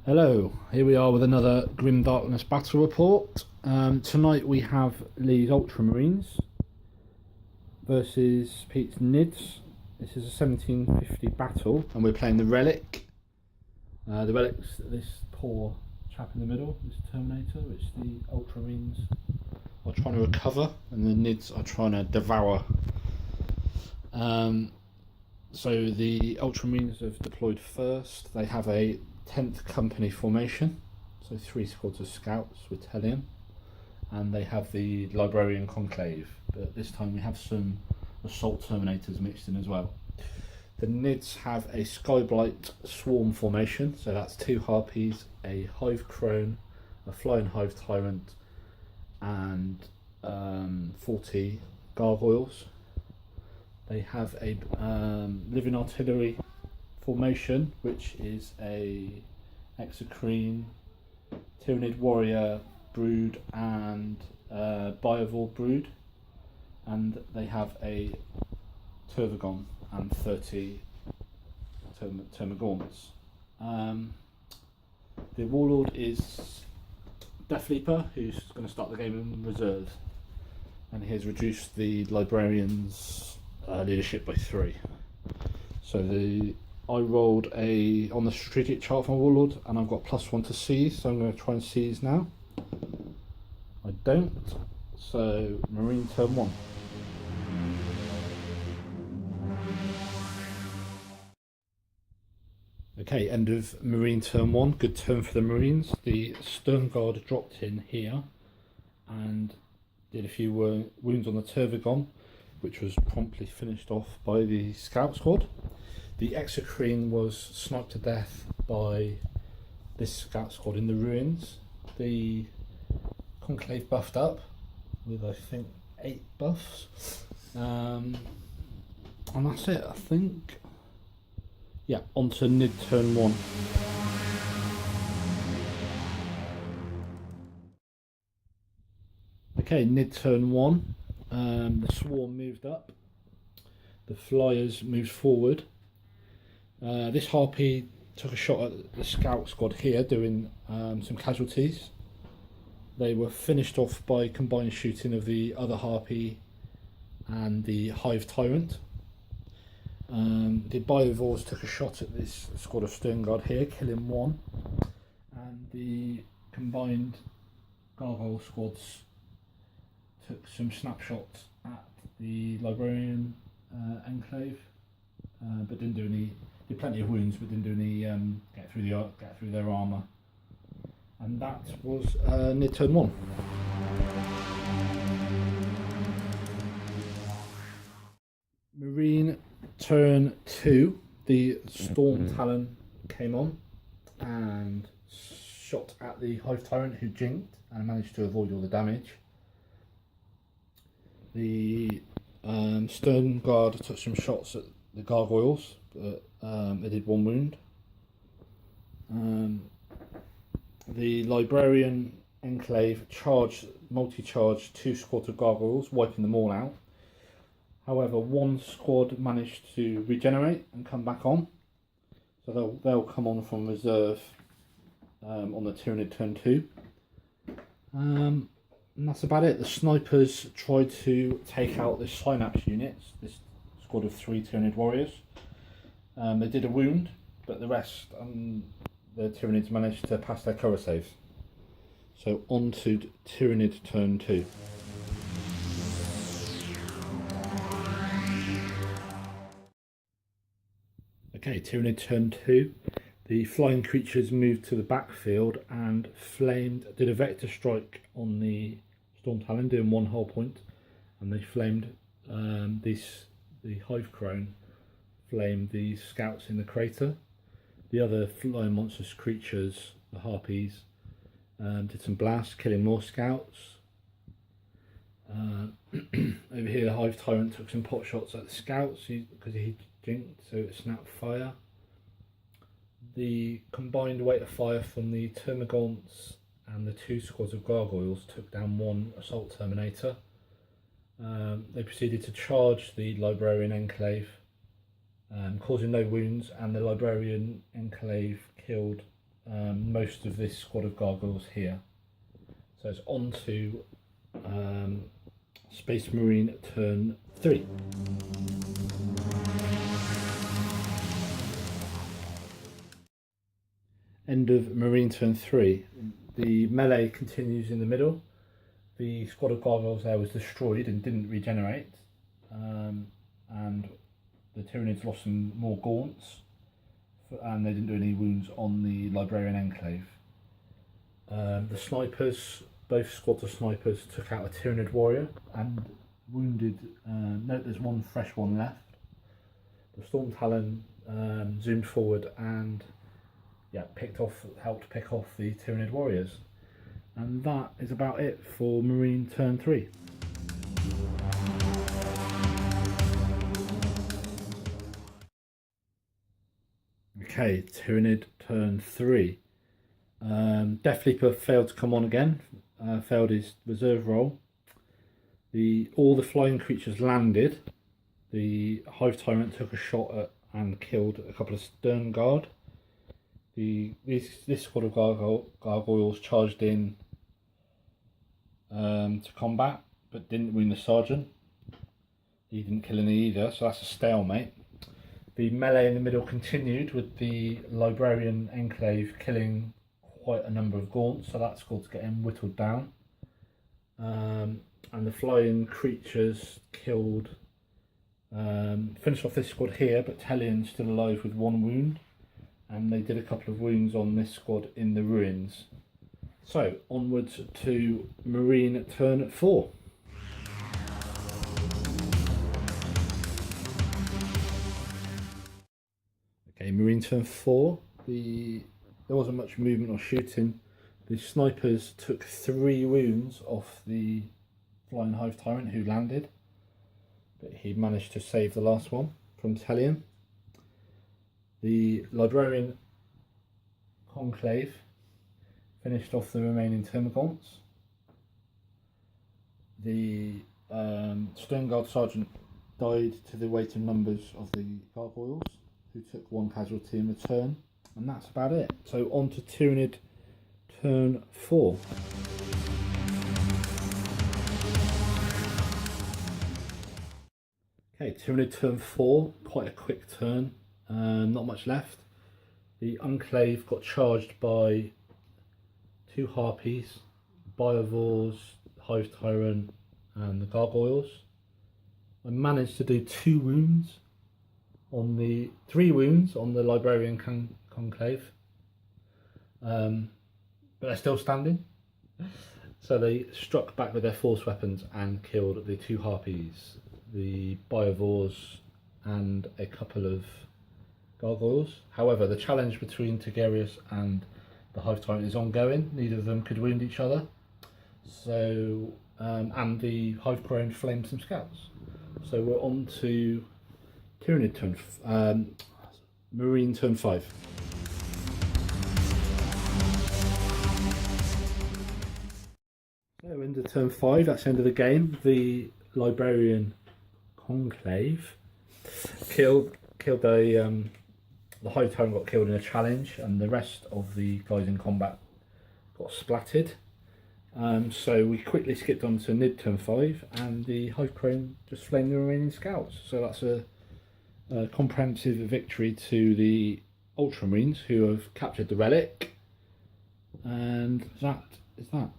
Hello, here we are with another Grim Darkness battle report. Tonight we have Lee's Ultramarines versus Pete's Nids. This is a 1750 battle and we're playing the Relic. The Relic's this poor chap in the middle, this Terminator, which the Ultramarines are trying to recover and the Nids are trying to devour. So the Ultramarines have deployed first. They have a 10th company formation, so 3 squads of scouts with Hellion, and they have the Librarian Conclave, but this time we have some assault terminators mixed in as well. The Nids have a Skyblight Swarm formation, so that's 2 Harpies, a Hive Crone, a Flying Hive Tyrant, and 40 Gargoyles. They have a Living Artillery formation, which is a Exocrine, Tyranid Warrior Brood, and Biovore Brood, and they have a Tervagon and 30 Termagants. The Warlord is Death Leaper, who's going to start the game in reserve, and he has reduced the Librarians' leadership by 3. So I rolled on the strategic chart for my Warlord, and I've got +1 to seize, so I'm going to try and seize now. I don't, so Marine turn 1. Okay, end of Marine turn 1. Good turn for the Marines. The Stern Guard dropped in here and did a few wounds on the Tervagon, which was promptly finished off by the Scout Squad. The Exocrine was sniped to death by this Scout Squad in the ruins. The Conclave buffed up with, I think, 8 buffs. And that's it, I think. Yeah, on to Nid turn 1. Okay, Nid turn 1. The Swarm moved up. The Flyers moved forward. This Harpy took a shot at the Scout Squad here, doing some casualties. They were finished off by combined shooting of the other Harpy and the Hive Tyrant. The Biovores took a shot at this squad of Stern Guard here, killing 1. And the combined Gargoyle squads took some snapshots at the Librarian Enclave, but didn't do any. Did plenty of wounds, but didn't do any get through their armour. And that was near turn 1. Marine turn 2. The Storm Talon came on and shot at the Hive Tyrant, who jinked and managed to avoid all the damage. The Stern Guard took some shots at the Gargoyles, but they did 1 wound. The Librarian Enclave multi-charged 2 squads of Gargoyles, wiping them all out. However, 1 squad managed to regenerate and come back on, so they'll come on from reserve on the Tyranid turn 2. And that's about it. The snipers tried to take out the Synapse units, this squad of 3 Tyranid warriors. They did a wound, but the rest, the Tyranids managed to pass their cover saves. So on to Tyranid turn 2. Okay, Tyranid turn 2. The flying creatures moved to the backfield and did a vector strike on the Storm Talon, doing 1 hull point, and they flamed the Hive Crone flamed the scouts in the crater. The other flying monstrous creatures, the Harpies, did some blasts, killing more scouts. Over here, the Hive Tyrant took some pot shots at the scouts because he jinked, so it snapped fire. The combined weight of fire from the Termagants and the 2 squads of Gargoyles took down 1 assault terminator. They proceeded to charge the Librarian Enclave, causing no wounds, and the Librarian Enclave killed most of this squad of gargoyles here. So it's on to Space Marine turn 3. End of Marine turn 3. The melee continues in the middle. The squad of gargoyles there was destroyed and didn't regenerate, and the Tyranids lost some more gaunts, and they didn't do any wounds on the Librarian Enclave. The snipers, both squads of snipers, took out a Tyranid warrior and wounded. Note there's one fresh one left. The Storm Talon zoomed forward and helped pick off the Tyranid warriors. And that is about it for Marine turn 3. Okay, Tyranid turn 3. Death Leaper failed to come on again, failed his reserve roll. All the flying creatures landed. The Hive Tyrant took a shot at and killed a couple of Stern Guard. This squad of gargoyles charged in to combat, but didn't wound the sergeant. He didn't kill any either, so that's a stalemate. The melee in the middle continued with the Librarian Enclave killing quite a number of gaunts, so that squad's getting whittled down. And the flying creatures killed, finished off this squad here, but Tellion's still alive with 1 wound. And they did a couple of wounds on this squad in the ruins. So, onwards to Marine turn 4. Okay, Marine turn 4. There wasn't much movement or shooting. The snipers took 3 wounds off the Flying Hive Tyrant who landed, but he managed to save the last one from Tellion. The Librarian Conclave finished off the remaining Termagants. The Stern Guard Sergeant died to the weight of numbers of the Gargoyles, who took 1 casualty in return, and that's about it. So on to Tyranid turn 4. Okay, Tyranid turn 4, quite a quick turn. Not much left. The Enclave got charged by 2 Harpies, Biovores, Hive Tyrant, and the Gargoyles. I managed to do 3 wounds on the Librarian Conclave, but they're still standing. So they struck back with their force weapons and killed the 2 Harpies, the Biovores, and a couple of Gargoyles. However, the challenge between Tigerius and the Hive Tyrant is ongoing. Neither of them could wound each other. So, and the Hive Crone flamed some scouts. So we're on to Tyranid turn, Marine turn 5. So into turn 5, that's the end of the game. The Librarian Conclave killed the Hive Tyrant got killed in a challenge, and the rest of the guys in combat got splattered. So we quickly skipped on to Nid turn 5, and the Hive Crone just flamed the remaining scouts. So that's a comprehensive victory to the Ultramarines, who have captured the relic, and that is that.